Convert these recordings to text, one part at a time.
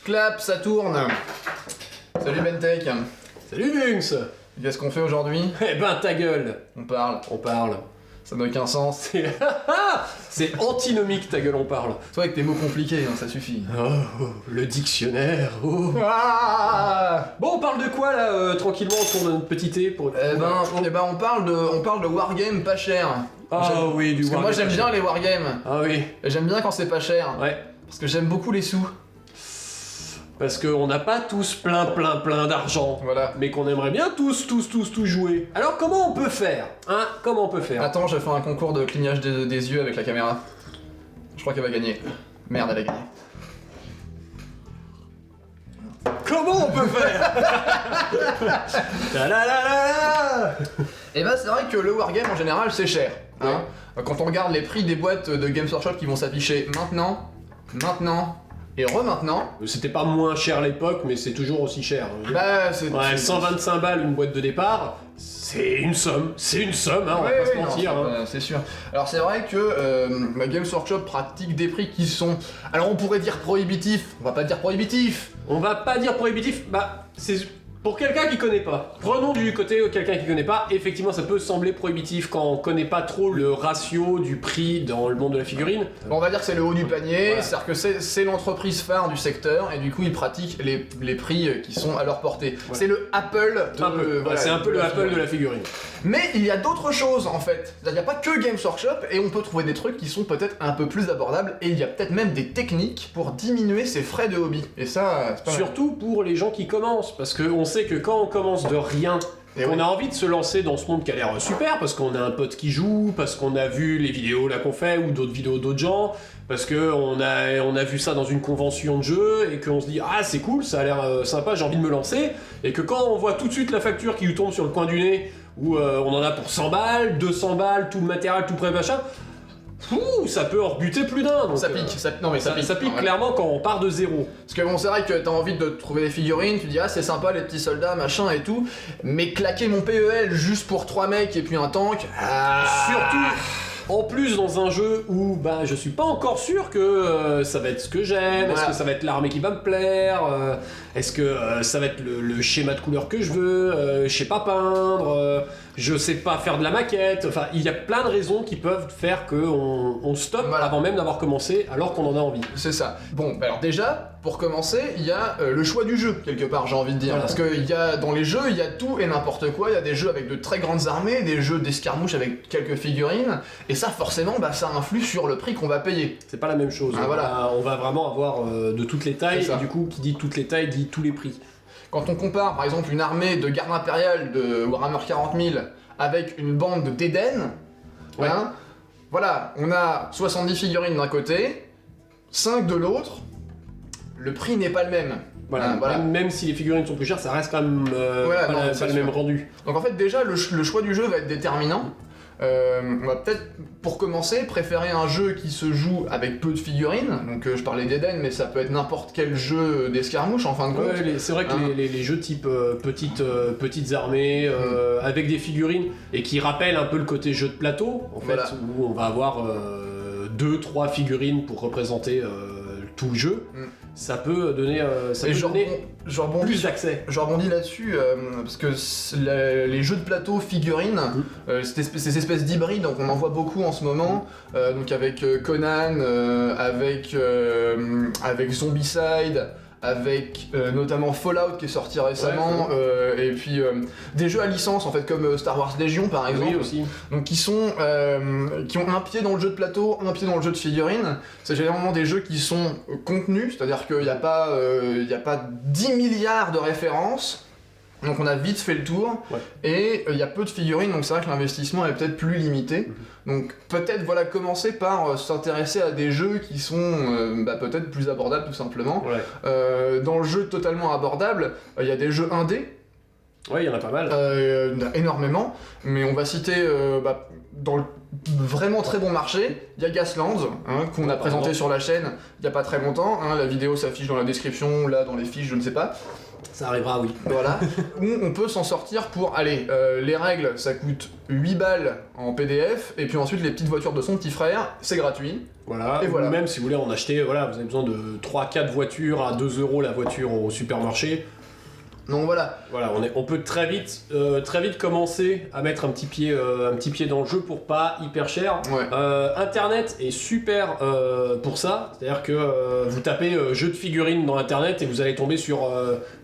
Clap, ça tourne. Salut Bentech. Salut Bunks. Qu'est-ce qu'on fait aujourd'hui? Eh ben ta gueule. On parle. On parle. Ça n'a aucun sens. C'est antinomique ta gueule, on parle. Toi avec tes mots compliqués, hein, ça suffit. Oh, le dictionnaire. Oh. Bon, on parle de quoi là, tranquillement autour de notre petit thé pour... on parle de wargame pas cher. Ah oui, du Parce que moi j'aime bien les wargames. Ah oui. Et j'aime bien quand c'est pas cher. Ouais. Parce que j'aime beaucoup les sous. Parce qu'on n'a pas tous plein d'argent. Voilà. Mais qu'on aimerait bien tous jouer. Alors comment on peut faire? Hein? Comment on peut faire? Attends, je vais faire un concours de clignage des yeux avec la caméra. Je crois qu'elle va gagner. Merde, elle a gagné. Comment on peut faire? Et bah c'est vrai que le wargame en général c'est cher. Hein. Quand on regarde les prix des boîtes de Games Workshop qui vont s'afficher maintenant et re-maintenant. C'était pas moins cher à l'époque, mais c'est toujours aussi cher. Bah c'est... Ouais, 125 balles une boîte de départ, c'est une somme, hein, on va pas se mentir. C'est sûr. Alors c'est vrai que Games Workshop pratique des prix qui sont... Alors on pourrait dire prohibitifs, on va pas dire prohibitifs. On va pas dire prohibitif, bah c'est... Pour quelqu'un qui connaît pas, prenons du côté quelqu'un qui connaît pas, effectivement ça peut sembler prohibitif quand on connaît pas trop le ratio du prix dans le monde de la figurine. On va dire que c'est le haut du panier, Voilà. c'est-à-dire que c'est l'entreprise phare du secteur et du coup ils pratiquent les prix qui sont à leur portée. Ouais. C'est le Apple de... Voilà, c'est un peu le Apple de la figurine. Mais il y a d'autres choses en fait, il n'y a pas que Games Workshop et on peut trouver des trucs qui sont peut-être un peu plus abordables et il y a peut-être même des techniques pour diminuer ses frais de hobby. Et ça, c'est pas mal. Surtout pour les gens qui commencent, parce qu'on sait que quand on commence de rien, et on a envie de se lancer dans ce monde qui a l'air super, parce qu'on a un pote qui joue, parce qu'on a vu les vidéos là qu'on fait, ou d'autres vidéos d'autres gens, parce qu'on a vu ça dans une convention de jeu, et qu'on se dit « Ah, c'est cool, ça a l'air sympa, j'ai envie de me lancer », et que quand on voit tout de suite la facture qui nous tombe sur le coin du nez, où on en a pour 100 balles, 200 balles, tout le matériel, tout prêt, machin, ça peut en rebuter plus d'un. Ça pique, ça pique clairement quand on part de zéro. Parce que bon, c'est vrai que t'as envie de trouver des figurines, tu dis ah c'est sympa les petits soldats machin et tout, mais claquer mon PEL juste pour 3 mecs et puis un tank, surtout en plus dans un jeu où bah je suis pas encore sûr que ça va être ce que j'aime, est-ce que ça va être l'armée qui va me plaire, est-ce que ça va être le schéma de couleur que je veux, je sais pas peindre, je sais pas faire de la maquette, enfin il y a plein de raisons qui peuvent faire qu'on stoppe avant même d'avoir commencé alors qu'on en a envie. C'est ça. Bon, bah alors déjà, pour commencer, il y a le choix du jeu, quelque part j'ai envie de dire, parce que il y a, dans les jeux, il y a tout et n'importe quoi, il y a des jeux avec de très grandes armées, des jeux d'escarmouches avec quelques figurines, et ça forcément, bah ça influe sur le prix qu'on va payer. C'est pas la même chose, on va vraiment avoir de toutes les tailles, et du coup qui dit toutes les tailles dit tous les prix. Quand on compare par exemple une armée de garde impériale de Warhammer 40 000 avec une bande d'Eden, hein, voilà, on a 70 figurines d'un côté, 5 de l'autre, le prix n'est pas le même. Voilà. Même si les figurines sont plus chères, ça reste quand même pas le même rendu. Donc en fait déjà le choix du jeu va être déterminant. On va peut-être, pour commencer, préférer un jeu qui se joue avec peu de figurines. Donc je parlais d'Eden, mais ça peut être n'importe quel jeu d'escarmouche en fin de compte. C'est vrai que les jeux type petites armées, avec des figurines, et qui rappellent un peu le côté jeu de plateau, en fait, où on va avoir 2-3 figurines pour représenter tout le jeu. Ça peut donner, plus d'accès. Je rebondis là-dessus, parce que les jeux de plateau figurines, ces espèces d'hybrides, donc on en voit beaucoup en ce moment, donc avec Conan, avec Zombicide, avec notamment Fallout qui est sorti récemment, et puis des jeux à licence en fait comme Star Wars Légion par exemple, aussi. Donc qui ont un pied dans le jeu de plateau, un pied dans le jeu de figurines. C'est généralement des jeux qui sont contenus, c'est-à-dire qu'il n'y a pas 10 milliards de références. Donc on a vite fait le tour, et il y a peu de figurines, donc c'est vrai que l'investissement est peut-être plus limité. Donc peut-être commencer par s'intéresser à des jeux qui sont peut-être plus abordables tout simplement. Dans le jeu totalement abordable, il y a des jeux indés. Ouais, il y en a pas mal. Énormément, mais on va citer dans le vraiment très bon marché, il y a Gaslands, qu'on a présenté sur la chaîne il n'y a pas très longtemps, la vidéo s'affiche dans la description, là dans les fiches, je ne sais pas. Ça arrivera, oui. Voilà. Où on peut s'en sortir pour, allez, les règles, ça coûte 8 balles en PDF, et puis ensuite les petites voitures de son petit frère, c'est gratuit. Voilà, et voilà. Ou même si vous voulez en acheter, voilà, vous avez besoin de 3-4 voitures à 2 € la voiture au supermarché. Donc voilà. Voilà, on peut très vite commencer à mettre un petit pied dans le jeu pour pas hyper cher. Ouais. Internet est super pour ça, c'est-à-dire que vous tapez jeux de figurines dans Internet et vous allez tomber sur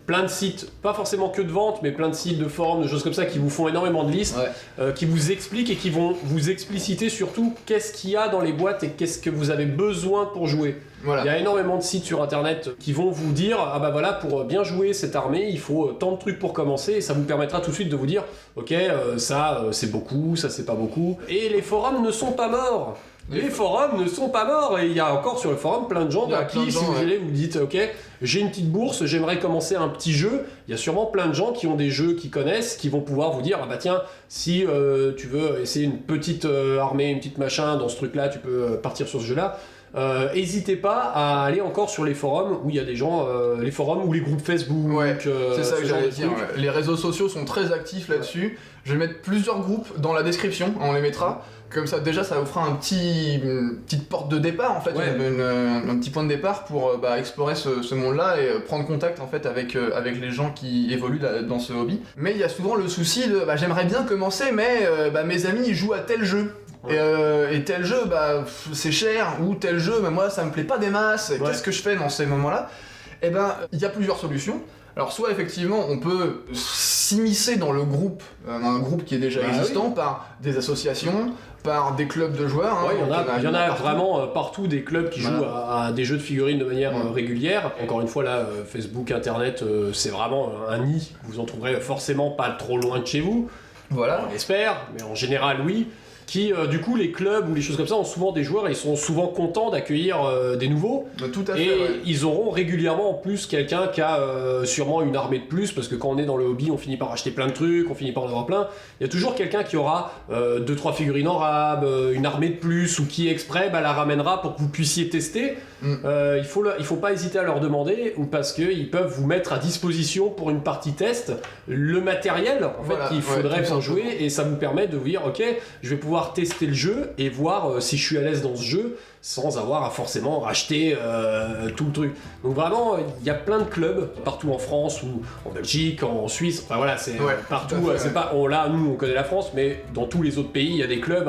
plein de sites, pas forcément que de vente, mais plein de sites de forums, de choses comme ça qui vous font énormément de listes, qui vous expliquent et qui vont vous expliciter surtout qu'est-ce qu'il y a dans les boîtes et qu'est-ce que vous avez besoin pour jouer. Voilà. Il y a énormément de sites sur internet qui vont vous dire ah bah voilà, pour bien jouer cette armée il faut tant de trucs pour commencer, et ça vous permettra tout de suite de vous dire ok ça c'est beaucoup, ça c'est pas beaucoup. Et les forums ne sont pas morts. Les forums ne sont pas morts, et il y a encore sur le forum plein de gens à qui si vous allez vous dites ok j'ai une petite bourse, j'aimerais commencer un petit jeu, il y a sûrement plein de gens qui ont des jeux qu'ils connaissent qui vont pouvoir vous dire ah bah tiens si tu veux essayer une petite armée, une petite machin dans ce truc là, tu peux partir sur ce jeu là. N'hésitez pas à aller encore sur les forums où il y a des gens, les forums ou les groupes Facebook. C'est ça que j'allais dire. Ouais. Les réseaux sociaux sont très actifs là-dessus. Je vais mettre plusieurs groupes dans la description, on les mettra. Comme ça, déjà, ça vous fera une petite porte de départ, en fait, un petit point de départ pour explorer ce monde-là et prendre contact en fait avec les gens qui évoluent dans ce hobby. Mais il y a souvent le souci de j'aimerais bien commencer, mais mes amis ils jouent à tel jeu. Et tel jeu, c'est cher, ou tel jeu, moi ça me plaît pas des masses, qu'est-ce que je fais dans ces moments-là? Eh ben, il y a plusieurs solutions. Alors soit effectivement on peut s'immiscer dans le groupe, un groupe qui est déjà existant, par des associations, par des clubs de joueurs. Il y en a vraiment partout des clubs qui jouent à des jeux de figurines de manière régulière. Encore une fois là, Facebook, Internet, c'est vraiment un nid, vous en trouverez forcément pas trop loin de chez vous. Voilà. On espère, mais en général oui. Qui, du coup, les clubs ou les choses comme ça ont souvent des joueurs et ils sont souvent contents d'accueillir des nouveaux. Tout à fait. Et ils auront régulièrement en plus quelqu'un qui a sûrement une armée de plus, parce que quand on est dans le hobby, on finit par acheter plein de trucs, on finit par en avoir plein. Il y a toujours quelqu'un qui aura 2-3 figurines en rab, une armée de plus, ou qui exprès la ramènera pour que vous puissiez tester. Il faut pas hésiter à leur demander, ou parce qu'ils peuvent vous mettre à disposition pour une partie test le matériel qu'il faudrait pour jouer, et ça vous permet de vous dire ok, je vais pouvoir tester le jeu et voir si je suis à l'aise dans ce jeu sans avoir à forcément racheter tout le truc. Donc vraiment, il y a plein de clubs partout en France ou en Belgique, en Suisse, enfin voilà, c'est partout. C'est pas là, nous on connaît la France, mais dans tous les autres pays, il y a des clubs,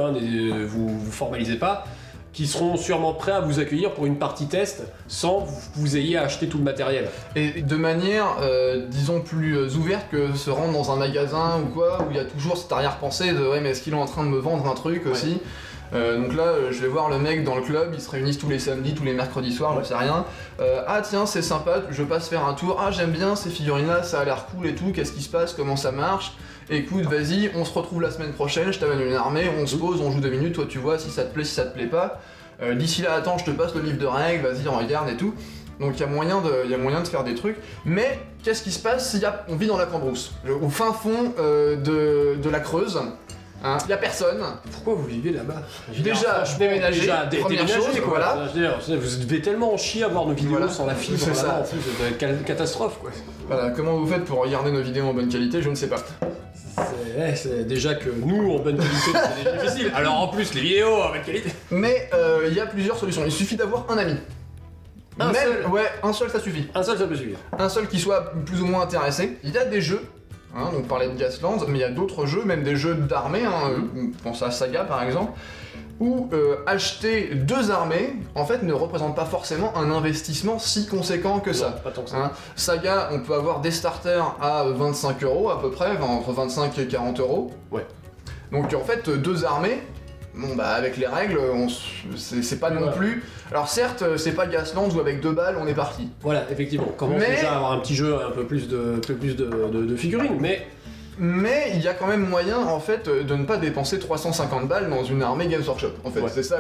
vous formalisez pas, qui seront sûrement prêts à vous accueillir pour une partie test sans que vous ayez à acheter tout le matériel. Et de manière, disons, plus ouverte que se rendre dans un magasin ou quoi, où il y a toujours cette arrière-pensée de mais est-ce qu'il est en train de me vendre un truc aussi. Donc là, je vais voir le mec dans le club, ils se réunissent tous les samedis, tous les mercredis soirs, je sais rien. Ah tiens, c'est sympa, je passe faire un tour, ah j'aime bien ces figurines-là, ça a l'air cool et tout, qu'est-ce qui se passe, comment ça marche? Écoute, vas-y, on se retrouve la semaine prochaine, je t'amène une armée, on se pose, on joue 2 minutes, toi tu vois si ça te plaît, si ça te plaît pas. D'ici là, attends, je te passe le livre de règles, vas-y, on regarde et tout. Donc il y a moyen de faire des trucs. Mais qu'est-ce qui se passe si on vit dans la Cambrousse, au fin fond de la Creuse? Il y a personne. Pourquoi vous vivez là-bas? Déjà, déménager, première chose, voilà. Vous devez tellement en chier à voir nos vidéos sans la fibre, c'est ça. En plus, ça doit être une catastrophe quoi. Voilà, comment vous faites pour regarder nos vidéos en bonne qualité? Je ne sais pas. C'est déjà que nous en bonne qualité c'est déjà difficile, alors en plus les vidéos en bonne qualité. Mais il y a plusieurs solutions, il suffit d'avoir un ami. Un seul ça suffit. Un seul ça peut suffire. Un seul qui soit plus ou moins intéressé. Il y a des jeux, on parlait de Gaslands, mais il y a d'autres jeux, même des jeux d'armées, on pense à Saga par exemple, où acheter 2 armées, en fait, ne représente pas forcément un investissement si conséquent que ça. Pas tant que ça. Saga, on peut avoir des starters à 25 € à peu près, entre 25 et 40 €. Ouais. Donc en fait, 2 armées, avec les règles, c'est pas non plus... Alors certes, c'est pas Gaslands où avec 2 balles, on est parti. Voilà, effectivement, on commence déjà à avoir un petit jeu un peu plus de figurines, mais Mais il y a quand même moyen en fait de ne pas dépenser 350 balles dans une armée Games Workshop. En fait, c'est ça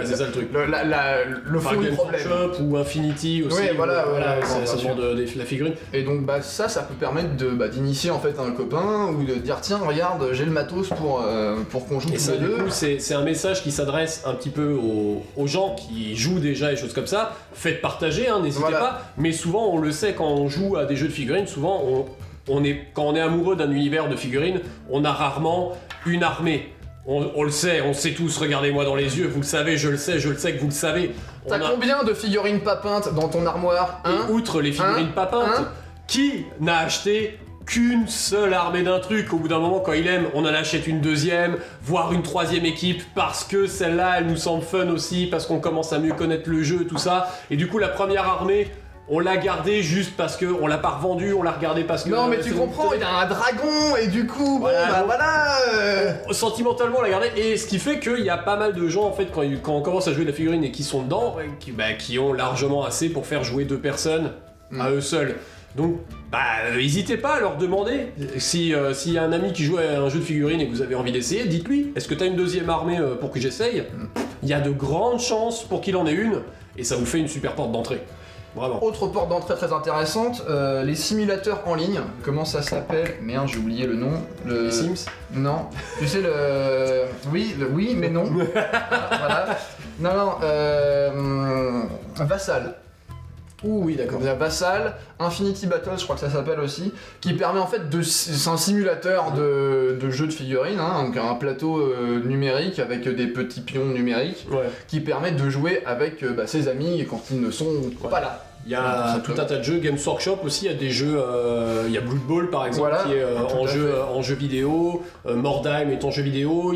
c'est ça le truc. Le fond du Games problème. Workshop ou Infinity aussi. Oui, voilà, ça demande la figurine. Et donc ça peut permettre d'initier en fait un copain ou de dire tiens regarde j'ai le matos pour qu'on joue tous les deux. Du coup c'est un message qui s'adresse un petit peu aux gens qui jouent déjà et choses comme ça. Faites partager, hein, n'hésitez pas. Mais souvent on le sait quand on joue à des jeux de figurines, souvent quand on est amoureux d'un univers de figurines, on a rarement une armée. On le sait, on sait tous, regardez-moi dans les yeux, vous le savez, je le sais que vous le savez. T'as combien de figurines pas peintes dans ton armoire Et outre les figurines pas peintes, qui n'a acheté qu'une seule armée d'un truc? Au bout d'un moment, quand il aime, on en achète une deuxième, voire une troisième équipe, parce que celle-là, elle nous semble fun aussi, parce qu'on commence à mieux connaître le jeu, tout ça. Et du coup, la première armée, on l'a gardée juste parce que on l'a pas revendue, on l'a regardée parce que... Non mais tu comprends, il y a un dragon et du coup, sentimentalement on l'a gardée, et ce qui fait qu'il y a pas mal de gens en fait quand on commence à jouer de la figurine et qui sont dedans, qui ont largement assez pour faire jouer 2 personnes à eux seuls. Donc n'hésitez pas à leur demander, s'il y a un ami qui joue à un jeu de figurines et que vous avez envie d'essayer, dites-lui, est-ce que t'as une deuxième armée pour que j'essaye? Il y a de grandes chances pour qu'il en ait une, et ça vous fait une super porte d'entrée. Vraiment. Autre porte d'entrée très intéressante, les simulateurs en ligne. Comment ça s'appelle? Merde, j'ai oublié le nom. Les Sims? Non. Tu sais oui, mais non. Voilà. Non. Vassal. Oui, d'accord. Vassal, Infinity Battles, je crois que ça s'appelle aussi, qui permet en fait c'est un simulateur de jeu de figurines, hein, donc un plateau numérique avec des petits pions numériques, qui permet de jouer avec ses amis quand ils ne sont pas là. Il y a tout un tas de jeux, Games Workshop aussi, il y a des jeux, il y a Blood Bowl par exemple, qui est en jeu vidéo, Mordheim est en jeu vidéo,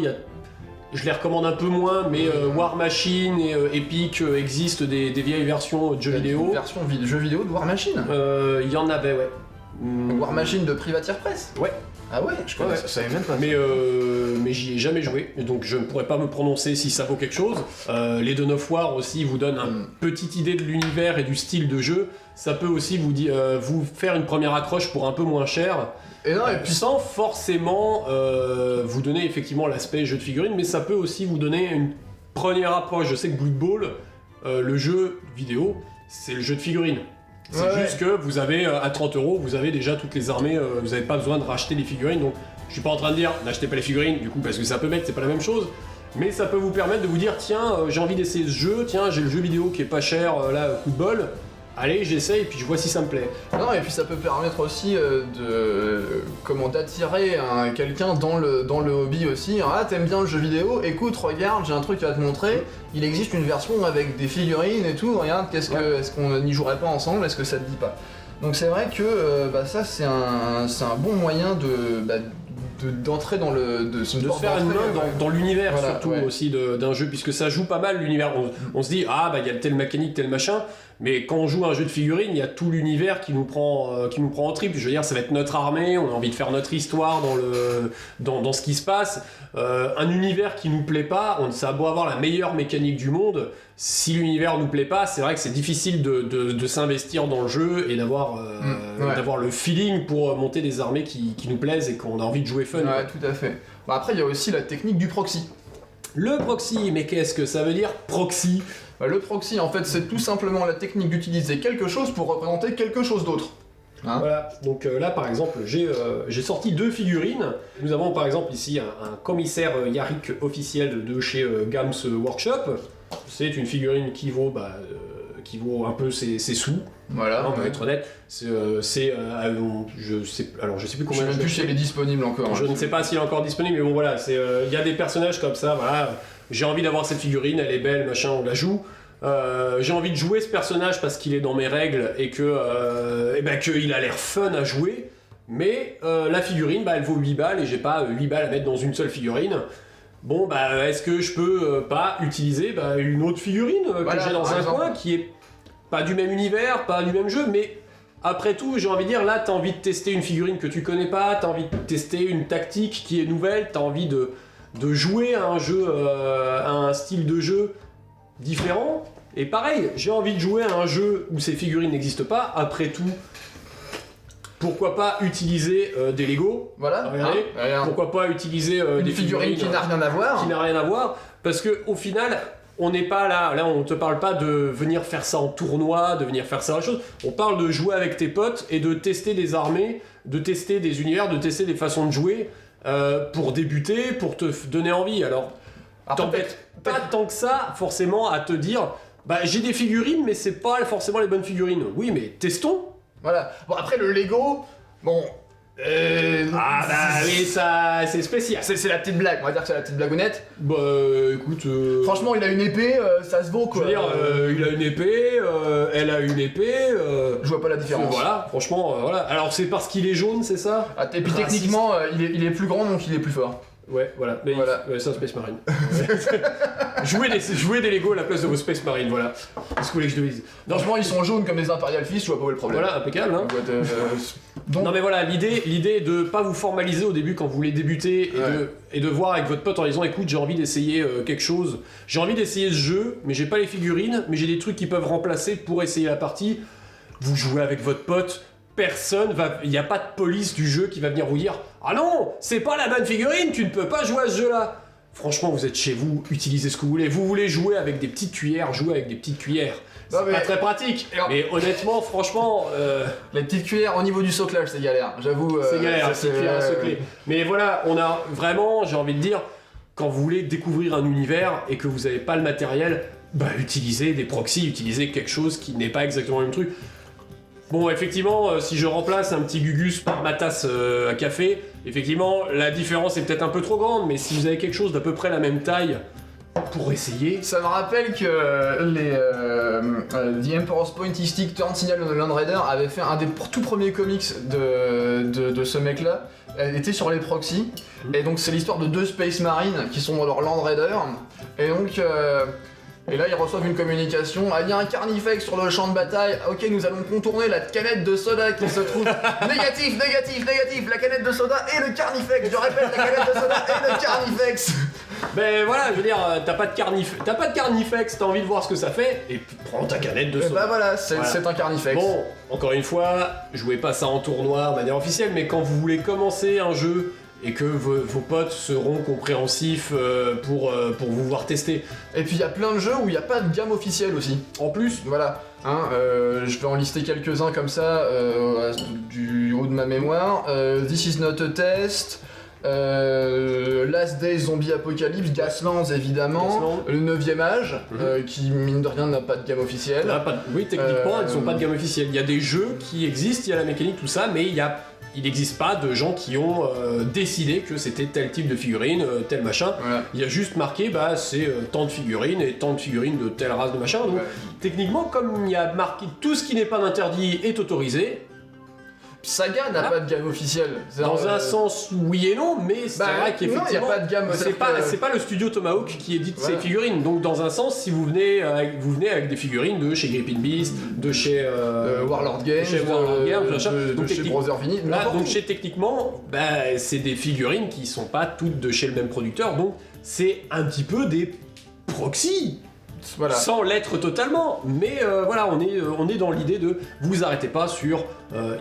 je les recommande un peu moins, mais War Machine et Epic existent des vieilles versions de jeux vidéo. Une version jeu vidéo de War Machine? Il y en avait, ouais. War Machine de Privateer Press? Ouais. Ah ouais, je connais, ça savais même pas. Mais j'y ai jamais joué, donc je ne pourrais pas me prononcer si ça vaut quelque chose. Les Dawn of War aussi vous donnent une petite idée de l'univers et du style de jeu. Ça peut aussi vous faire une première accroche pour un peu moins cher. Et puis sans forcément vous donner effectivement l'aspect jeu de figurines, mais ça peut aussi vous donner une première approche. Je sais que Blood Bowl, le jeu vidéo, c'est le jeu de figurines. C'est juste que vous avez, à 30€, vous avez déjà toutes les armées, vous n'avez pas besoin de racheter les figurines, donc je suis pas en train de dire n'achetez pas les figurines, du coup, parce que ça peut mettre, c'est pas la même chose, mais ça peut vous permettre de vous dire, tiens, j'ai envie d'essayer ce jeu, tiens, j'ai le jeu vidéo qui est pas cher, là, coup de bol, allez, j'essaye, puis je vois si ça me plaît. Non, et puis ça peut permettre aussi d'attirer quelqu'un dans le hobby aussi. Ah, t'aimes bien le jeu vidéo? Écoute, regarde, j'ai un truc à te montrer. Il existe une version avec des figurines et tout. Regarde, est-ce qu'on n'y jouerait pas ensemble? Est-ce que ça te dit pas? Donc c'est vrai que ça c'est un bon moyen d'entrer dans de se faire une main dans l'univers, voilà, surtout aussi d'un jeu, puisque ça joue pas mal l'univers. On se dit il y a telle mécanique, tel machin, mais quand on joue à un jeu de figurines, il y a tout l'univers qui nous prend en trip. Je veux dire, ça va être notre armée, on a envie de faire notre histoire dans ce qui se passe. Un univers qui nous plaît pas, ça a beau avoir la meilleure mécanique du monde, si l'univers nous plaît pas, c'est vrai que c'est difficile de s'investir dans le jeu et d'avoir le feeling pour monter des armées qui nous plaisent et qu'on a envie de jouer fun. Ouais, tout à fait. Après, il y a aussi la technique du proxy. Le proxy, mais qu'est-ce que ça veut dire, proxy? Le proxy, en fait, c'est tout simplement la technique d'utiliser quelque chose pour représenter quelque chose d'autre. Hein, voilà, donc là par exemple j'ai sorti 2 figurines. Nous avons par exemple ici un commissaire Yarrick officiel de chez Games Workshop. C'est une figurine qui vaut un peu ses sous. Voilà, on va être honnête. Je sais plus combien. Je sais même plus si elle est disponible encore. Je ne sais pas s'il est encore disponible, mais bon voilà, il y a des personnages comme ça. Voilà, j'ai envie d'avoir cette figurine, elle est belle, machin, on la joue. J'ai envie de jouer ce personnage parce qu'il est dans mes règles et qu'il a l'air fun à jouer, mais la figurine elle vaut 8 balles et j'ai pas 8 balles à mettre dans une seule figurine. Bon est-ce que je peux pas utiliser une autre figurine que j'ai dans un coin qui est pas du même univers, pas du même jeu, mais après tout j'ai envie de dire, là t'as envie de tester une figurine que tu connais pas, t'as envie de tester une tactique qui est nouvelle, t'as envie de jouer à un jeu, à un style de jeu différent, et pareil, j'ai envie de jouer à un jeu où ces figurines n'existent pas. Après tout, Pourquoi pas utiliser des Lego? Voilà. Regardez. Pourquoi pas utiliser une figurine qui n'a rien à voir. Qui n'a rien à voir, parce que au final, on n'est pas là on te parle pas de venir faire ça en tournoi, de venir faire ça en chose. On parle de jouer avec tes potes et de tester des armées, de tester des univers, de tester des façons de jouer pour débuter, pour te donner envie. Alors, t'embête pas tant que ça, forcément, à te dire, bah j'ai des figurines, mais c'est pas forcément les bonnes figurines. Oui, mais testons. Voilà. Bon, après le Lego, bon. Ah bah oui, ça c'est spécial. C'est la petite blague, on va dire que c'est la petite blagounette. Bah écoute. Franchement, il a une épée, ça se vaut quoi. Je veux dire, il a une épée, elle a une épée. Je vois pas la différence. Voilà, franchement, voilà. Alors c'est parce qu'il est jaune, c'est ça? Et puis techniquement, il est plus grand donc il est plus fort. Ouais, voilà. Mais voilà. C'est un Space Marine. jouez des Lego à la place de vos Space Marine, voilà. Qu'est-ce que vous voulez que je te dise? Franchement, ils sont jaunes comme des Imperial Fist, je vois pas où est le problème. Voilà, impeccable, hein. Donc... Non mais voilà, l'idée est de pas vous formaliser au début quand vous voulez débuter et de voir avec votre pote en disant écoute, j'ai envie d'essayer quelque chose, j'ai envie d'essayer ce jeu, mais j'ai pas les figurines, mais j'ai des trucs qui peuvent remplacer pour essayer la partie. Vous jouez avec votre pote. Il n'y a pas de police du jeu qui va venir vous dire « Ah non, c'est pas la bonne figurine, tu ne peux pas jouer à ce jeu-là !» Franchement, vous êtes chez vous, utilisez ce que vous voulez. Vous voulez jouer avec des petites cuillères, jouez avec des petites cuillères. C'est pas très pratique, mais honnêtement, franchement... Les petites cuillères au niveau du soclage, c'est galère, j'avoue. C'est galère, c'est cuillères à socler. Mais voilà, on a vraiment, j'ai envie de dire, quand vous voulez découvrir un univers et que vous n'avez pas le matériel, bah utilisez des proxys, utilisez quelque chose qui n'est pas exactement le même truc. Bon, effectivement, si je remplace un petit Gugus par ma tasse à café, effectivement, la différence est peut-être un peu trop grande, mais si vous avez quelque chose d'à peu près la même taille, pour essayer... Ça me rappelle que The Emperor's Pointy Stick Turn Signal de Land Raider avait fait un des tout premiers comics de ce mec-là. Elle était sur les proxys, et donc c'est l'histoire de deux Space Marines qui sont dans leur Land Raider, et donc... Et là, ils reçoivent une communication. Ah, il y a un carnifex sur le champ de bataille. Ok, nous allons contourner la canette de soda qui se trouve. Négatif. La canette de soda et le carnifex. Je répète, la canette de soda et le carnifex. Ben voilà, je veux dire, t'as pas de carnifex, t'as envie de voir ce que ça fait, et prends ta canette de soda. Bah voilà, c'est un carnifex. Bon, encore une fois, jouez pas ça en tournoi de manière officielle, mais quand vous voulez commencer un jeu et que vos potes seront compréhensifs pour vous voir tester. Et puis il y a plein de jeux où il n'y a pas de gamme officielle aussi. En plus, voilà. Je vais en lister quelques-uns comme ça du haut de ma mémoire. This is not a test. Last Days Zombie Apocalypse, Gaslands évidemment, le 9ème âge, qui mine de rien n'a pas de gamme officielle. Oui, techniquement, ils sont pas de gamme officielle. Il y a des jeux qui existent, il y a la mécanique, tout ça, mais il n'existe pas de gens qui ont décidé que c'était tel type de figurine, tel machin. Voilà. Il y a juste marqué, bah c'est tant de figurines et tant de figurines de telle race de machin. Donc techniquement, comme il y a marqué tout ce qui n'est pas interdit est autorisé. Saga n'a pas de gamme officielle. Dans un sens, oui et non, mais c'est vrai qu'effectivement, il n'y a pas de gamme. C'est pas le studio Tomahawk qui édite ces figurines. Donc dans un sens, si vous venez avec des figurines de chez Gripping Beast, de chez Warlord Games, de chez Brother Vinny. Donc chez techniquement, c'est des figurines qui sont pas toutes de chez le même producteur. Donc c'est un petit peu des proxys. Voilà. Sans l'être totalement, mais voilà, on est dans l'idée de vous arrêtez pas sur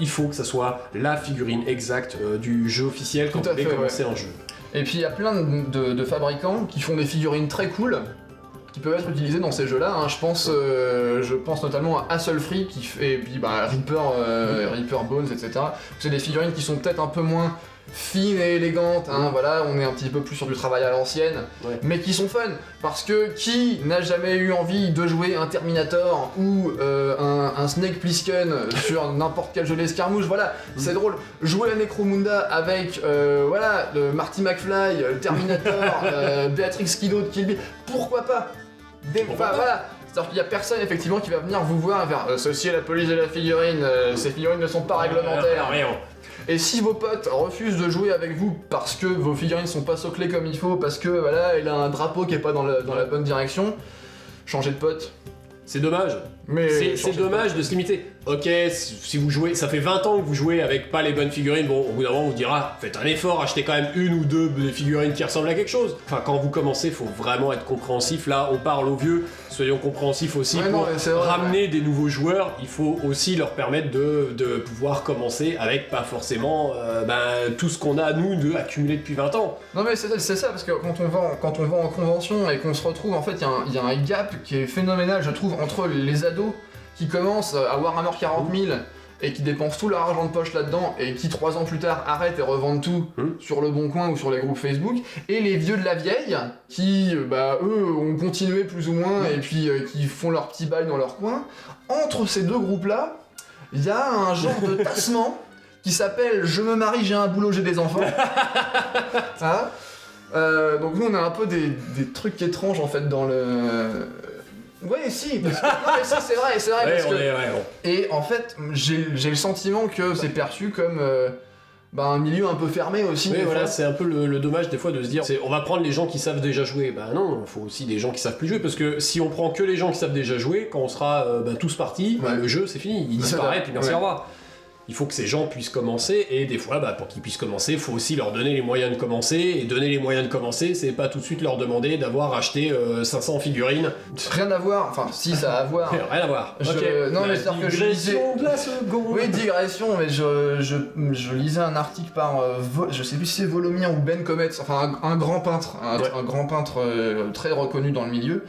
il faut que ça soit la figurine exacte du jeu officiel quand vous voulez commencer un jeu. Et puis il y a plein de fabricants qui font des figurines très cool qui peuvent être utilisées dans ces jeux-là. Hein. Je pense notamment à Hassel Free et puis Reaper Bones, etc. C'est des figurines qui sont peut-être un peu moins fines et élégantes, hein, voilà, on est un petit peu plus sur du travail à l'ancienne, mais qui sont fun, parce que qui n'a jamais eu envie de jouer un Terminator ou un Snake Plissken sur n'importe quel jeu d'escarmouche, voilà, c'est drôle. Jouer à Necromunda avec, Marty McFly, le Terminator, Béatrix Kiddo de Kill Bill, pourquoi pas voilà. C'est-à-dire qu'il n'y a personne effectivement qui va venir vous voir et faire ceci est la police de la figurine, ces figurines ne sont pas réglementaires. Et si vos potes refusent de jouer avec vous parce que vos figurines sont pas soclées comme il faut, parce que voilà, il a un drapeau qui est pas dans la bonne direction, changez de pote. C'est dommage. Mais c'est dommage de se limiter. Ok, si vous jouez, ça fait 20 ans que vous jouez avec pas les bonnes figurines, bon, au bout d'un moment, on vous dira, faites un effort, achetez quand même une ou deux des figurines qui ressemblent à quelque chose. Enfin, quand vous commencez, faut vraiment être compréhensif. Là, on parle aux vieux, soyons compréhensifs aussi pour ramener des nouveaux joueurs. Il faut aussi leur permettre de pouvoir commencer avec pas forcément tout ce qu'on a, nous, accumulé depuis 20 ans. Non mais c'est ça, parce que quand on va en convention et qu'on se retrouve, en fait, il y a un gap qui est phénoménal, je trouve, entre les ados qui commencent à Warhammer 40 000 et qui dépensent tout leur argent de poche là-dedans et qui 3 ans plus tard arrêtent et revendent tout sur le Bon Coin ou sur les groupes Facebook, et les vieux de la vieille qui, eux, ont continué plus ou moins et puis qui font leur petit bail dans leur coin. Entre ces deux groupes-là, il y a un genre de tassement qui s'appelle « Je me marie, j'ai un boulot, j'ai des enfants ». Donc nous on a un peu des trucs étranges en fait dans le... Ouais, si, parce que... non, mais si, c'est vrai, Ouais, parce que... bon. Et en fait, j'ai le sentiment que c'est perçu comme un milieu un peu fermé aussi. Oui, voilà, c'est un peu le dommage des fois de se dire, on va prendre les gens qui savent déjà jouer. Bah non, il faut aussi des gens qui savent plus jouer, parce que si on prend que les gens qui savent déjà jouer, quand on sera tous partis, le jeu c'est fini, il disparaît, puis merci, au revoir. Il faut que ces gens puissent commencer, et des fois, pour qu'ils puissent commencer, il faut aussi leur donner les moyens de commencer, et donner les moyens de commencer, c'est pas tout de suite leur demander d'avoir acheté 500 figurines. Rien à voir, enfin si, ça a à voir. Rien à voir. Non mais c'est-à-dire que je lisais... de la seconde. Oui, digression, mais je lisais un article par, je sais plus si c'est Volomir ou Ben Comets, enfin un grand peintre, un grand peintre très reconnu dans le milieu.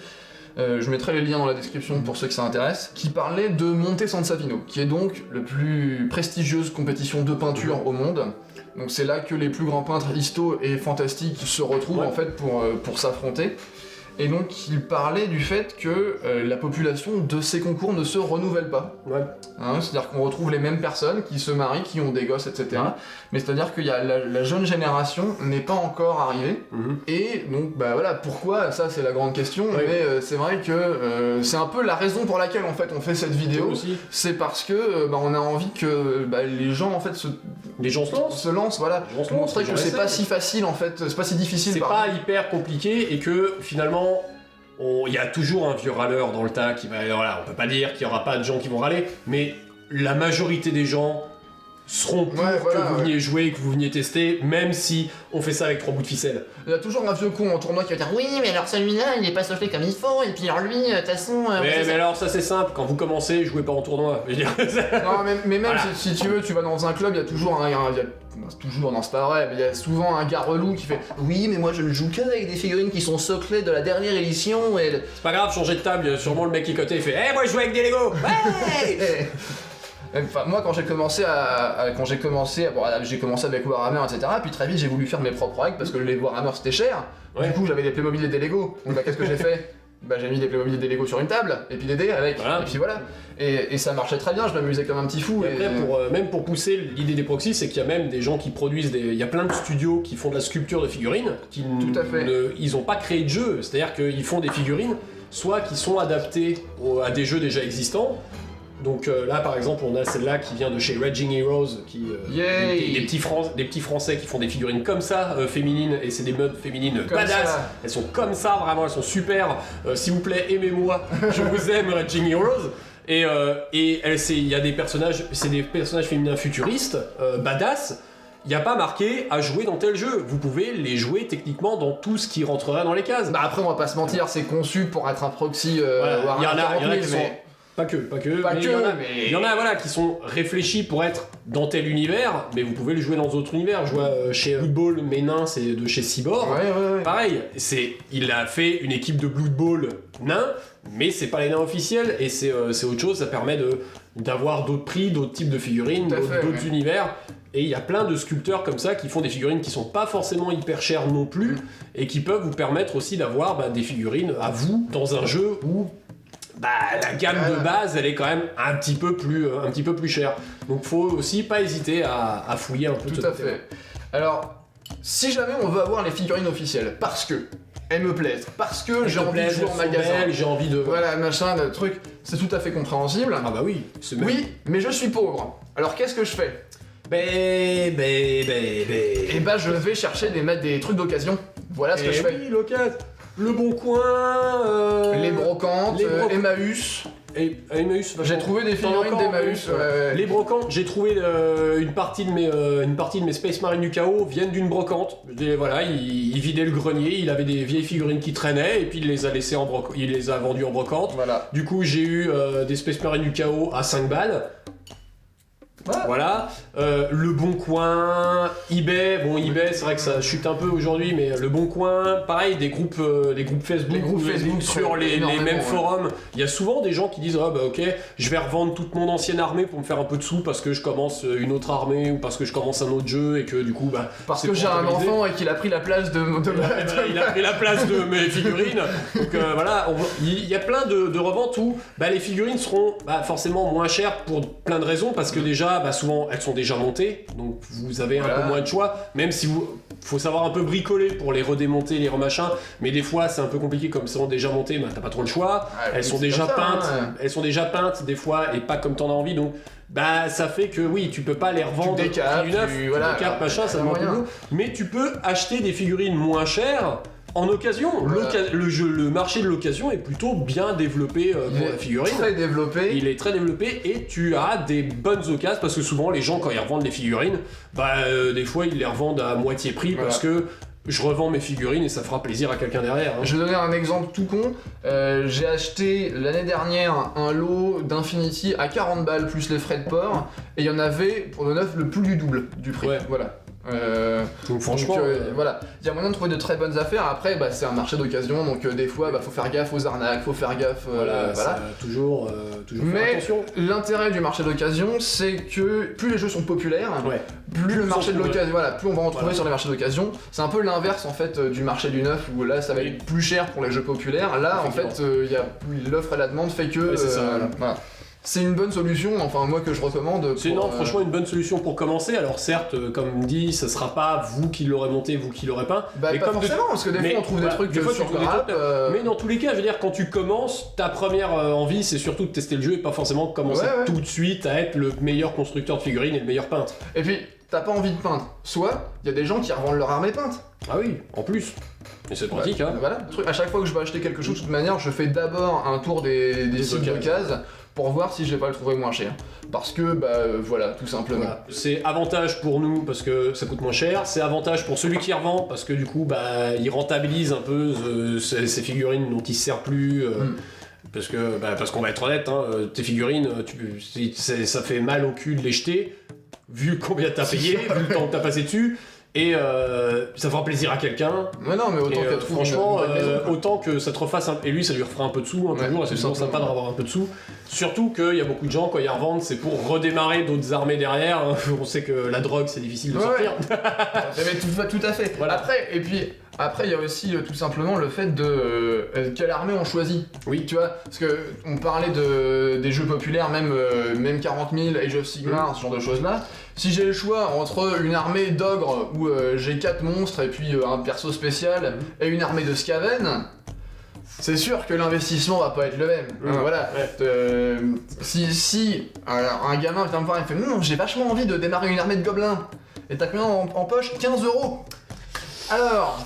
Je mettrai les liens dans la description pour ceux que ça intéresse, qui parlait de Monte San Savino, qui est donc la plus prestigieuse compétition de peinture au monde. Donc c'est là que les plus grands peintres histo et fantastiques se retrouvent en fait pour s'affronter. Et donc il parlait du fait que la population de ces concours ne se renouvelle pas. C'est-à-dire qu'on retrouve les mêmes personnes qui se marient, qui ont des gosses, etc. Mais c'est-à-dire que la jeune génération n'est pas encore arrivée. Et donc voilà, pourquoi, ça c'est la grande question. Mais c'est vrai que c'est un peu la raison pour laquelle en fait on fait cette vidéo. C'est parce que on a envie que les gens en fait se lancent, voilà. Montrer que c'est pas si facile en fait, c'est pas si difficile. C'est pas hyper compliqué, et que finalement il y a toujours un vieux râleur dans le tas qui va... Voilà, on peut pas dire qu'il y aura pas de gens qui vont râler, mais la majorité des gens seront pour que vous veniez jouer, que vous veniez tester, même si on fait ça avec 3 bouts de ficelle. Il y a toujours un vieux con en tournoi qui va dire « Oui, mais alors celui-là, il est pas sofflé comme il faut, et puis alors lui, de toute façon... » mais alors ça c'est simple, quand vous commencez, jouez pas en tournoi. Je veux dire. Non, mais même si tu veux, tu vas dans un club, il y a toujours non c'est pas vrai, mais il y a souvent un gars relou qui fait « Oui, mais moi je ne joue qu'avec des figurines qui sont soclées de la dernière édition, et... » C'est pas grave, changez de table, il y a sûrement le mec qui est côté, il fait « moi je joue avec des Lego. Ouais. » Enfin, moi quand j'ai commencé j'ai commencé avec Warhammer, etc. Puis très vite j'ai voulu faire mes propres règles parce que les Warhammer c'était cher. Du coup j'avais des Playmobil et des Lego. Donc qu'est-ce que j'ai fait? J'ai mis des Playmobil et des Lego sur une table, et puis des dés avec, et puis voilà. Et ça marchait très bien, je m'amusais comme un petit fou. Et après, même pour pousser l'idée des proxys, c'est qu'il y a même des gens qui produisent il y a plein de studios qui font de la sculpture de figurines, qui ils ont pas créé de jeu, c'est-à-dire qu'ils font des figurines, soit qui sont adaptées à des jeux déjà existants. Donc là par exemple on a celle-là qui vient de chez Raging Heroes, qui des petits français qui font des figurines comme ça, féminines, et c'est des modes féminines comme badass, ça. Elles sont comme ça vraiment, elles sont super, s'il vous plaît aimez-moi, je vous aime Raging Heroes. Et il y a des personnages, c'est des personnages féminins futuristes, badass. Il n'y a pas marqué à jouer dans tel jeu. Vous pouvez les jouer techniquement dans tout ce qui rentrerait dans les cases. Après on va pas se mentir, c'est conçu pour être un proxy. Il y en a qui sont... Pas que, il y en a voilà, qui sont réfléchis pour être dans tel univers, mais vous pouvez le jouer dans d'autres univers. Je vois chez Blood Bowl, mes nains, c'est de chez Cyborg. Pareil, il a fait une équipe de Blood Bowl nains, mais c'est pas les nains officiels, et c'est autre chose, ça permet d'avoir d'autres prix, d'autres types de figurines, d'autres univers. Et il y a plein de sculpteurs comme ça qui font des figurines qui sont pas forcément hyper chères non plus, et qui peuvent vous permettre aussi d'avoir des figurines à vous dans un jeu où la gamme de base elle est quand même un petit peu plus chère. Donc faut aussi pas hésiter à fouiller un peu. Tout à fait. Alors, si jamais on veut avoir les figurines officielles, parce que elles me plaisent, parce que j'ai envie de jouer en magasin, j'ai envie de... Voilà, machin, le truc, c'est tout à fait compréhensible. Ah bah oui. Oui, mais je suis pauvre. Alors qu'est-ce que je fais? Et je vais chercher des trucs d'occasion. Voilà ce que je fais. Oui, l'occasion. Le Bon Coin, les brocantes, Emmaüs. Emmaüs, J'ai trouvé des figurines d'Emmaüs. Ouais. Les brocantes, j'ai trouvé une partie de mes Space Marine du chaos viennent d'une brocante. Voilà, il vidait le grenier, il avait des vieilles figurines qui traînaient et puis il les a laissées il les a vendues en brocante. Voilà. Du coup, j'ai eu des Space Marine du chaos à 5 balles. Voilà, Le Bon Coin, eBay, eBay c'est vrai que ça chute un peu aujourd'hui, mais Le Bon Coin, pareil, des groupes Facebook, sur les mêmes forums, il y a souvent des gens qui disent ah bah ok, je vais revendre toute mon ancienne armée pour me faire un peu de sous parce que je commence une autre armée ou parce que je commence un autre jeu et que du coup parce que j'ai un enfant et qu'il a pris la place de il a pris la place de mes figurines, donc voilà, il y a plein de reventes où les figurines seront forcément moins chères pour plein de raisons, parce que déjà souvent elles sont déjà montées, donc vous avez un peu moins de choix, même si faut savoir un peu bricoler pour les redémonter, les remachins, mais des fois c'est un peu compliqué, comme elles sont déjà montées, t'as pas trop le choix, elles sont déjà peintes des fois, et pas comme t'en as envie, donc ça fait que oui, tu peux pas les revendre du neuf, tu décapes, machin, ça demande beaucoup, mais tu peux acheter des figurines moins chères en occasion. Le marché de l'occasion est plutôt bien développé pour la figurine. Il est très développé et tu as des bonnes occasions, parce que souvent les gens quand ils revendent les figurines, des fois ils les revendent à moitié prix parce que je revends mes figurines et ça fera plaisir à quelqu'un derrière. Je vais donner un exemple tout con. J'ai acheté l'année dernière un lot d'Infinity à 40 balles plus les frais de port, et il y en avait pour le neuf le plus du double du prix. Voilà. Donc franchement, voilà, il y a moyen de trouver de très bonnes affaires. Après, c'est un marché d'occasion, donc des fois, faut faire gaffe aux arnaques, faut faire gaffe. Voilà. Toujours Mais faire attention. L'intérêt du marché d'occasion, c'est que plus les jeux sont populaires, plus le marché de l'occasion, plus on va en trouver sur les marchés d'occasion. C'est un peu l'inverse en fait du marché du neuf, où là, ça va être plus cher pour les jeux populaires. Là, en fait, l'offre et la demande fait que. Voilà. C'est une bonne solution, enfin moi que je recommande. C'est franchement une bonne solution pour commencer. Alors certes, comme dit, ça sera pas vous qui l'aurez monté, vous qui l'aurez peint. Pas forcément, parce que des fois on trouve des trucs sur Grap. Mais dans tous les cas, je veux dire, quand tu commences, ta première envie c'est surtout de tester le jeu et pas forcément commencer tout de suite à être le meilleur constructeur de figurines et le meilleur peintre. Et puis, t'as pas envie de peindre. Soit, il y a des gens qui revendent leur armée peinte. Ah oui, en plus. Et c'est pratique, hein. Voilà, à chaque fois que je vais acheter quelque chose, de toute manière, je fais d'abord un tour des sites d'occasion pour voir si je vais pas le trouver moins cher. Parce que, voilà, tout simplement. Voilà. C'est avantage pour nous parce que ça coûte moins cher, c'est avantage pour celui qui revend parce que du coup, il rentabilise un peu ces figurines dont il se sert plus. Parce qu'on va être honnête, tes figurines, ça fait mal au cul de les jeter, vu combien t'as payé, vu le temps que t'as passé dessus. Et ça fera plaisir à quelqu'un. Mais non, mais autant qu'à franchement, autant que ça te refasse et lui ça lui refera un peu de sous toujours, et c'est toujours sympa d'avoir un peu de sous. Surtout qu'il y a beaucoup de gens, quand ils revendent, c'est pour redémarrer d'autres armées derrière. On sait que la drogue c'est difficile de sortir. Tout à fait. Voilà. Après, il y a aussi tout simplement le fait de quelle armée on choisit. Oui. Tu vois, parce que on parlait des jeux populaires, même 40 000, Age of Sigmar, ce genre de choses là. Si j'ai le choix entre une armée d'ogres où j'ai 4 monstres et puis un perso spécial et une armée de Skaven, c'est sûr que l'investissement va pas être le même. Voilà. Si un gamin vient me voir et me fait non, j'ai vachement envie de démarrer une armée de gobelins, et t'as combien en poche? 15 €. Alors.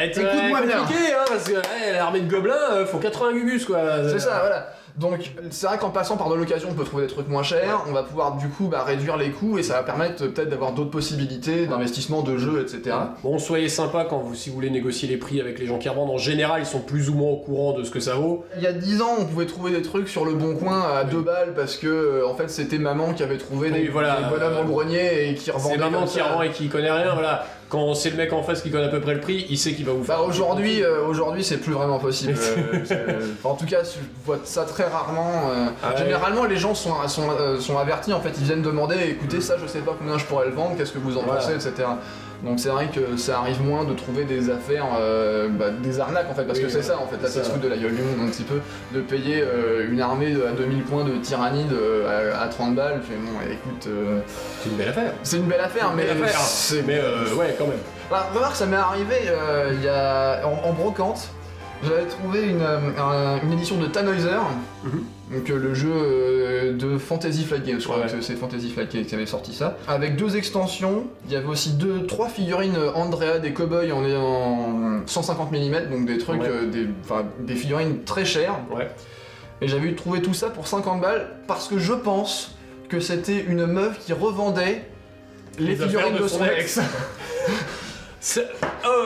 Écoute-moi bien. Compliqué, parce que l'armée de gobelins, faut 80 gugus quoi. C'est ça, voilà. Donc c'est vrai qu'en passant par de l'occasion on peut trouver des trucs moins chers, on va pouvoir du coup réduire les coûts et ça va permettre peut-être d'avoir d'autres possibilités d'investissement, de jeux, etc. Bon, soyez sympa si vous voulez négocier les prix avec les gens qui revendent. En général ils sont plus ou moins au courant de ce que ça vaut. Il y a 10 ans on pouvait trouver des trucs sur le Bon Coin à 2 balles parce que en fait c'était maman qui avait trouvé des bonhommes en grenier et qui revendait. C'est maman qui revend et qui connaît rien, voilà. Quand c'est le mec en face qui connaît à peu près le prix, il sait qu'il va vous faire. Aujourd'hui c'est plus vraiment possible. En tout cas, je vois ça très rarement. Généralement, les gens sont avertis. En fait, ils viennent demander, écoutez, ça, je sais pas combien je pourrais le vendre. Qu'est-ce que vous en pensez, etc. Donc c'est vrai que ça arrive moins de trouver des affaires, des arnaques en fait, parce que c'est ça en fait, là c'est se foutre de la gueule du monde un petit peu, de payer une armée à 2000 points de tyrannide à 30 balles, écoute... C'est une belle affaire. C'est une belle affaire, mais... ouais, quand même. Remarque, ça m'est arrivé il y a... en brocante, j'avais trouvé une édition de Tannhäuser, donc le jeu de Fantasy Flight Games, je crois que c'est Fantasy Flight Games qui avait sorti ça, avec 2 extensions. Il y avait aussi 3 figurines Andrea des cowboys en 150 mm, donc des trucs, des figurines très chères. Et j'avais trouvé tout ça pour 50 balles parce que je pense que c'était une meuf qui revendait les figurines de son ex.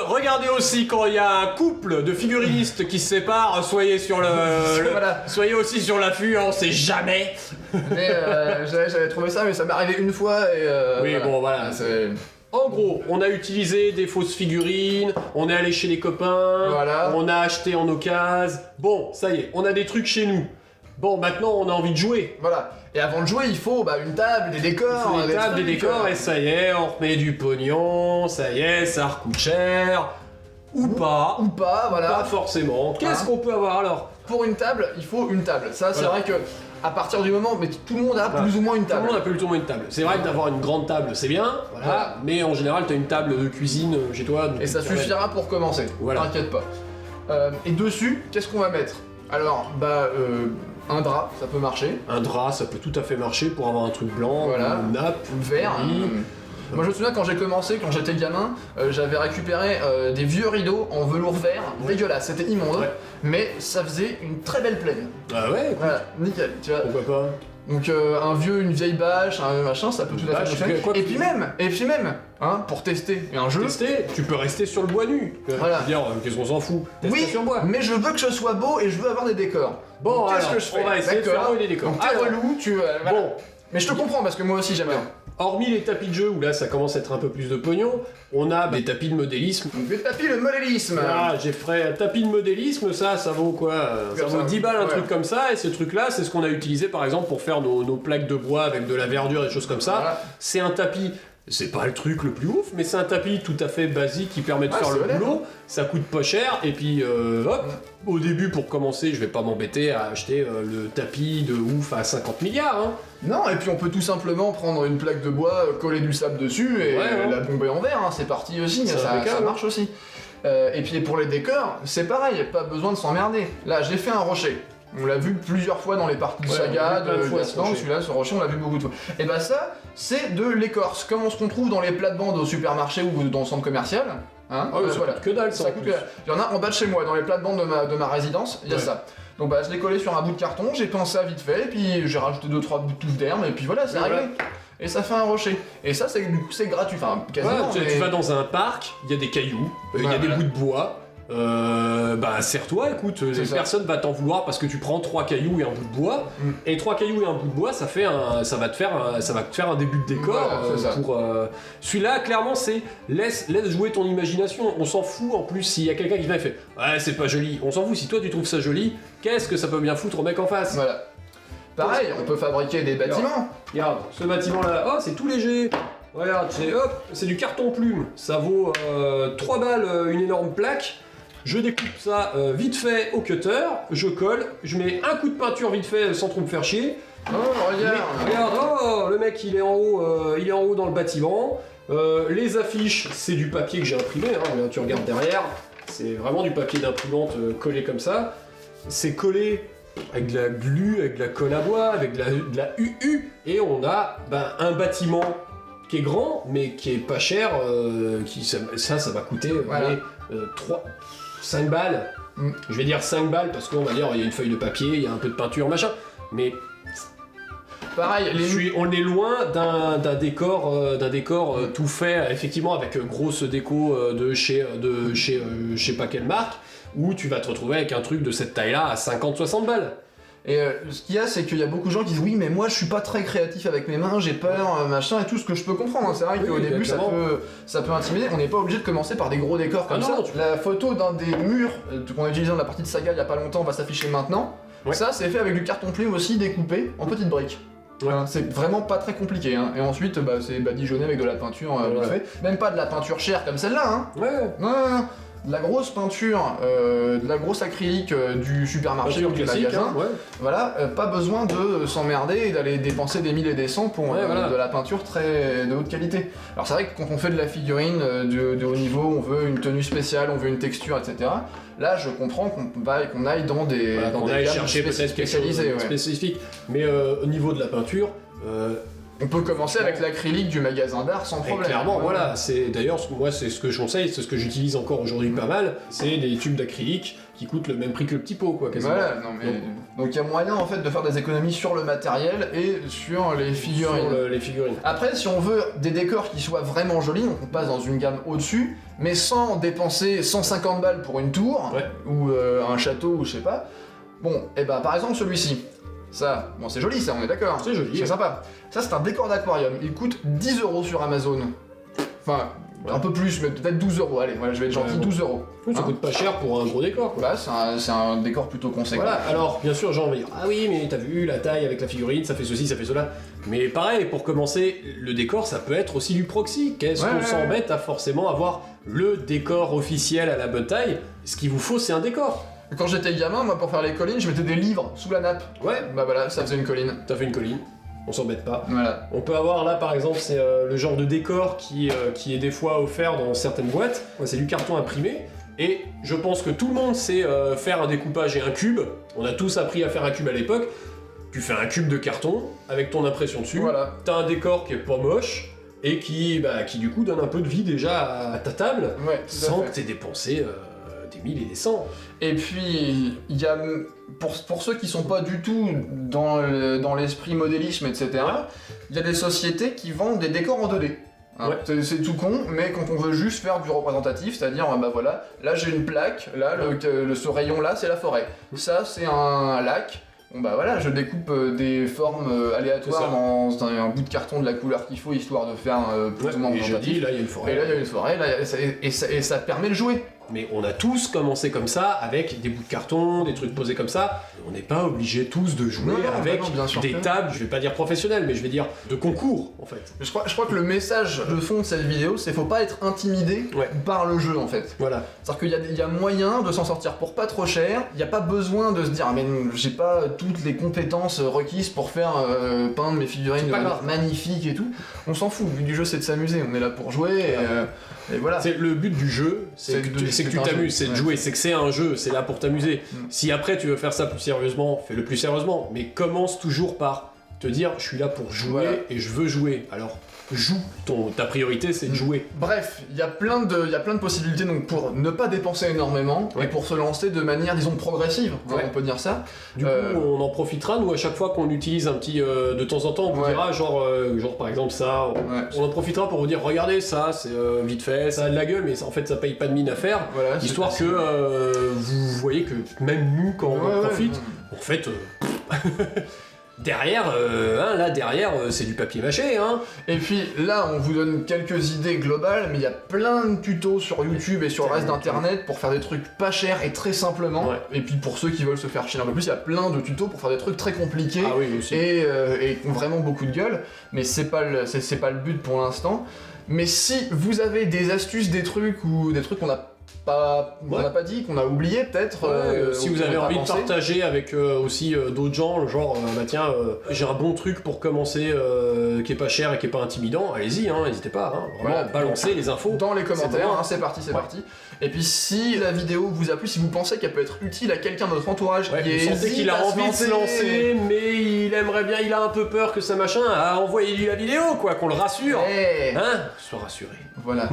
Regardez aussi quand il y a un couple de figurinistes qui se séparent, soyez sur Voilà. soyez aussi sur l'affût, on sait jamais. Mais j'avais trouvé ça, mais ça m'est arrivé une fois et. Oui, bon, voilà. En gros, on a utilisé des fausses figurines, on est allé chez les copains, Voilà. on a acheté en occasion. Bon, ça y est, on a des trucs chez nous. Bon, maintenant on a envie de jouer. Voilà. Et avant de jouer, il faut une table, des décors. Des tables, des décors, et ça y est, on remet du pognon, ça y est, ça recoûte cher. Ou pas. Ou pas, voilà. Pas forcément. Qu'est-ce qu'on peut avoir alors? Pour une table, il faut une table. Ça, c'est Voilà. vrai que à partir du moment, mais tout le monde a Voilà. plus ou moins une Tout le table. monde a plus ou moins une table. C'est vrai que d'avoir une grande table, c'est bien, voilà. Voilà. Mais en général, t'as une table de cuisine chez toi. donc Et ça suffira pour commencer. Voilà. T'inquiète pas. Et dessus, qu'est-ce qu'on va mettre? Alors, un drap, ça peut marcher. Un drap, ça peut tout à fait marcher pour avoir un truc blanc, Voilà. une nappe, Vert. Oui. Moi je me souviens quand j'ai commencé, quand j'étais gamin, j'avais récupéré des vieux rideaux en velours vert, dégueulasse, c'était immonde, Ouais. mais ça faisait une très belle plaine. Ah ouais, Voilà, nickel, tu vois. pourquoi pas. Donc une vieille bâche, un machin, ça peut tout à fait Bâche, fonctionner. quoi Et que- puis même, hein, pour tester un jeu. Tester, tu peux rester sur le bois nu. Voilà. Dire, qu'est-ce qu'on s'en fout? Tester Oui, sur bois. mais je veux que ce soit beau et je veux avoir des décors. Bon, Donc, qu'est-ce alors, que je fais? on va essayer de D'accord. faire des décors. Donc t'es Alors, relou, voilà. Bon, Mais je te comprends parce que moi aussi j'aime bien. hormis les tapis de jeu où là ça commence à être un peu plus de pognon, on a des tapis de modélisme. Donc le tapis, le modélisme. Ah, j'ai fait un tapis de modélisme, ça vaut quoi? Ça Comme vaut ça, 10 balles un ouais. truc comme ça, et ce truc-là, c'est ce qu'on a utilisé par exemple pour faire nos plaques de bois avec de la verdure et des choses comme ça. Voilà. C'est un tapis, c'est pas le truc le plus ouf, mais c'est un tapis tout à fait basique qui permet de Ouais, faire c'est le honnête, boulot, ça coûte pas cher, et puis hop, au début pour commencer, je vais pas m'embêter à acheter le tapis de ouf à 50 milliards, hein. Non, et puis on peut tout simplement prendre une plaque de bois, coller du sable dessus et Ouais, hein. la bomber en verre, hein, c'est parti aussi, C'est ça impeccable. marche aussi. Et puis pour les décors, c'est pareil, pas besoin de s'emmerder. Là, j'ai fait un rocher. On l'a vu plusieurs fois dans les parties de Ouais, saga, on l'a vu plein de de fois, ce Gasland, rocher. celui-là, ce rocher, on l'a vu beaucoup de fois. Et bah ça, c'est de l'écorce, comme ce qu'on trouve dans les plates-bandes au supermarché ou dans le centre commercial. Hein, Ah oui, ça voilà. coûte que dalle ça, Ça en coûte plus. que dalle. Il y en a en bas de chez moi, dans les plates-bandes de ma résidence, il y a Ouais. ça. Donc je l'ai collé sur un bout de carton, j'ai peint ça vite fait, et puis j'ai rajouté 2-3 bouts de touffes d'herbe, et puis voilà, c'est Et réglé. voilà. Et ça fait un rocher. Et ça, c'est gratuit, enfin quasiment. Ouais, tu vas dans un parc, il y a des cailloux, il y a Ouais, des voilà. bouts de bois. Serre-toi, écoute, C'est ça. personne va t'en vouloir parce que tu prends 3 cailloux et un bout de bois. Mm. Et 3 cailloux et un bout de bois, ça va te faire un début de décor. Voilà, c'est ça. Celui-là, clairement, c'est laisse jouer ton imagination. On s'en fout en plus s'il y a quelqu'un qui vient et fait ouais, c'est pas joli. On s'en fout si toi tu trouves ça joli. Qu'est-ce que ça peut bien foutre au mec en face? Voilà. Pareil, on peut fabriquer des bâtiments. Regarde, ce bâtiment-là, oh, c'est tout léger. Regarde, c'est du carton plume. Ça vaut 3 balles une énorme plaque. Je découpe ça vite fait au cutter, je colle, je mets un coup de peinture vite fait sans trop me faire chier. Oh, regarde. Regarde, oh, le mec il est en haut dans le bâtiment. Les affiches, c'est du papier que j'ai imprimé, hein, là, tu regardes derrière, c'est vraiment du papier d'imprimante collé comme ça. C'est collé avec de la glu, avec de la colle à bois, avec de la UU, et on a un bâtiment qui est grand, mais qui est pas cher, ça va coûter Voilà. 5 balles. Mm. Je vais dire 5 balles parce qu'on va dire il y a une feuille de papier, il y a un peu de peinture, machin, mais Pareil, on est loin d'un décor, tout fait, effectivement, avec grosse déco de chez je sais pas quelle marque, où tu vas te retrouver avec un truc de cette taille-là à 50-60 balles. Et ce qu'il y a, c'est qu'il y a beaucoup de gens qui disent oui, mais moi je suis pas très créatif avec mes mains, j'ai peur, machin, et tout ce que je peux comprendre. Hein. C'est vrai Oui, qu'au début clairement. ça peut intimider. On n'est pas obligé de commencer par des gros décors comme Ah ça. non, La photo d'un des murs qu'on a utilisé dans la partie de saga il y a pas longtemps va s'afficher maintenant. Ouais. Ça, c'est fait avec du carton plume aussi découpé en petites briques. Ouais. Hein, c'est vraiment pas très compliqué. Hein. Et ensuite, c'est badigeonné avec de la peinture vite Ouais. fait. Même pas de la peinture chère comme celle-là. Hein. Ouais, Non, non, non. De la grosse peinture, de la grosse acrylique du supermarché ou du classique, magasin. hein, ouais. Voilà, pas besoin de s'emmerder et d'aller dépenser des 1000 et des cents pour Ouais, voilà. de la peinture de haute qualité. Alors c'est vrai que quand on fait de la figurine de haut niveau, on veut une tenue spéciale, on veut une texture, etc. Là, je comprends qu'on aille dans des, Voilà, dans qu'on des aille gammes chercher peut-être quelque chose spécialisées. de Ouais. spécifique. Mais au niveau de la peinture, On peut commencer avec l'acrylique du magasin d'art sans Et problème. clairement, voilà, c'est d'ailleurs, moi c'est ce que je conseille, c'est ce que j'utilise encore aujourd'hui pas mal, c'est des tubes d'acrylique qui coûtent le même prix que le petit pot, quoi, quasiment. Voilà, non mais... Donc il y a moyen en fait de faire des économies sur le matériel et sur les figurines. Sur les figurines. Après, si on veut des décors qui soient vraiment jolis, on passe dans une gamme au-dessus, mais sans dépenser 150 balles pour une tour, Ouais. ou un château, ou je sais pas. Bon, et ben par exemple celui-ci. Ça, bon c'est joli ça, on est d'accord. C'est joli. C'est sympa. Ça c'est un décor d'aquarium, il coûte 10 € sur Amazon. Enfin, un peu plus, mais peut-être 12 €, allez, voilà, je vais être gentil, Ouais, bon. 12 €. Oui, ça Hein. coûte pas cher pour un gros décor, quoi. Voilà, c'est un décor plutôt conséquent. Voilà, alors bien sûr, Jean va dire ah oui, mais t'as vu la taille avec la figurine, ça fait ceci, ça fait cela. Mais pareil, pour commencer, le décor ça peut être aussi du proxy. Qu'est-ce Ouais, qu'on ouais, s'embête à forcément avoir le décor officiel à la bonne taille? Ce qu'il vous faut, c'est un décor. Quand j'étais gamin, moi pour faire les collines, je mettais des livres sous la nappe. Ouais, Bah voilà, ça faisait une colline. t'as fait une colline, on s'embête pas. Voilà. On peut avoir là par exemple, c'est le genre de décor qui est des fois offert dans certaines boîtes. Ouais, c'est du carton imprimé. Et je pense que tout le monde sait faire un découpage et un cube. On a tous appris à faire un cube à l'époque. Tu fais un cube de carton avec ton impression dessus. Voilà. T'as un décor qui est pas moche et qui du coup donne un peu de vie déjà à ta table Ouais, tout à sans fait. que t'aies dépensé des mille et des cents. Et puis, il y a, pour ceux qui sont pas du tout dans l'esprit modélisme, etc., il y a des sociétés qui vendent des décors en 2D. Hein. Ouais. C'est tout con, mais quand on veut juste faire du représentatif, c'est-à-dire, bah voilà, là j'ai une plaque, là, ce rayon-là, c'est la forêt. Ça, c'est un lac. Bon bah voilà, je découpe des formes C'est ça. aléatoires dans un bout de carton de la couleur qu'il faut, histoire de faire plus ou moins et je représentatif. dis, là il y a une forêt. Et là, il y a une forêt, là, et ça permet de jouer. Mais on a tous commencé comme ça, avec des bouts de carton, des trucs posés comme ça. On n'est pas obligés tous de jouer Non, avec non, bien sûr des que non. tables, je vais pas dire professionnelles, mais je vais dire de concours en fait. Je crois que le message de fond de cette vidéo, c'est faut pas être intimidé Ouais. par le jeu en fait. Voilà. C'est-à-dire qu'il y a moyen de s'en sortir pour pas trop cher, il n'y a pas besoin de se dire ah, mais j'ai pas toutes les compétences requises pour faire peindre mes figurines de pas manière grave. magnifique et tout. On s'en fout, le but du jeu c'est de s'amuser, on est là pour jouer et voilà. C'est le but du jeu, c'est que tu t'amuses, c'est de jouer, c'est que c'est un jeu, c'est là pour t'amuser. Si après tu veux faire ça plus sérieusement, fais-le plus sérieusement, mais commence toujours par te dire je suis là pour jouer Voilà. et je veux jouer. Alors joue, ta priorité c'est de jouer. Bref, il y a plein de possibilités donc pour ne pas dépenser énormément et Ouais. pour se lancer de manière disons progressive, hein, Ouais. on peut dire ça. Du coup, on en profitera, nous, à chaque fois qu'on utilise un petit... de temps en temps, on vous Ouais. dira, genre par exemple ça, Ouais. on en profitera pour vous dire, regardez ça, c'est vite fait, ça a de la gueule, mais en fait ça paye pas de mine à faire, Voilà, c'est histoire que facile. vous voyez que même nous, quand on en Ouais, profite, ouais. en fait... derrière, c'est du papier mâché, hein. Et puis là, on vous donne quelques idées globales, mais il y a plein de tutos sur YouTube et sur le reste d'internet pour faire des trucs pas chers et très simplement. Ouais. Et puis pour ceux qui veulent se faire chier un peu plus, il y a plein de tutos pour faire des trucs très compliqués Ah oui, aussi. et qui ont vraiment beaucoup de gueule. Mais c'est pas le but pour l'instant. Mais si vous avez des astuces, des trucs ou des trucs qu'on n'a pas dit, qu'on a oublié peut-être. Si ou vous qu'on avez n'a pas envie de pensé. partager avec aussi d'autres gens, genre j'ai un bon truc pour commencer qui est pas cher et qui est pas intimidant, allez-y, hein, n'hésitez pas, hein, vraiment Voilà. balancez les infos. Dans les commentaires, vraiment- hein, c'est parti, c'est Ouais. parti. Et puis si la vidéo vous a plu, si vous pensez qu'elle peut être utile à quelqu'un de votre entourage Ouais, qui vous sentez hésite qu'il a à envie de se lancer, mais il aimerait bien, il a un peu peur que ça machin, envoyez-lui la vidéo, quoi, qu'on le rassure. Eh, Hein? Sois rassuré. voilà.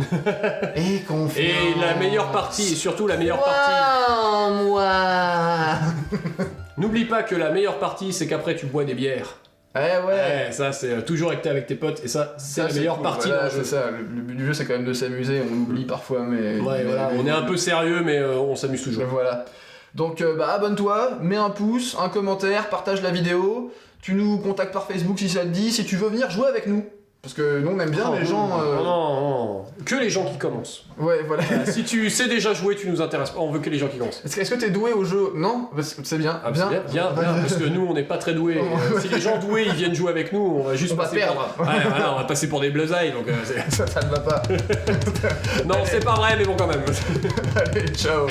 Et confiance. Et la meilleure partie, et surtout la meilleure partie, Moi. n'oublie pas que la meilleure partie, c'est qu'après tu bois des bières. Eh ouais. Ouais, ça c'est toujours avec tes potes, et ça, c'est Ça, la meilleure cool. partie Voilà, dans le c'est jeu. ça. Le but du jeu, c'est quand même de s'amuser. On oublie parfois, mais. Ouais, voilà, on est un peu sérieux, mais on s'amuse toujours. Voilà. Donc, abonne-toi, mets un pouce, un commentaire, partage la vidéo. Tu nous contactes par Facebook si ça te dit. Si tu veux venir jouer avec nous. Parce que nous, on aime bien Oh, les gens. non, que les gens qui commencent. Ouais, voilà. Si tu sais déjà jouer, tu nous intéresses pas, on veut que les gens qui commencent. Est-ce que t'es doué au jeu? Non? C'est bien. Ah, bien, parce que nous on n'est pas très doués. Si les gens doués ils viennent jouer avec nous, on va juste On va passer perdre. pour... Ouais, voilà, on va passer pour des bleusailles, donc Ça ne va pas. non, c'est pas vrai, mais bon quand même. Allez, ciao.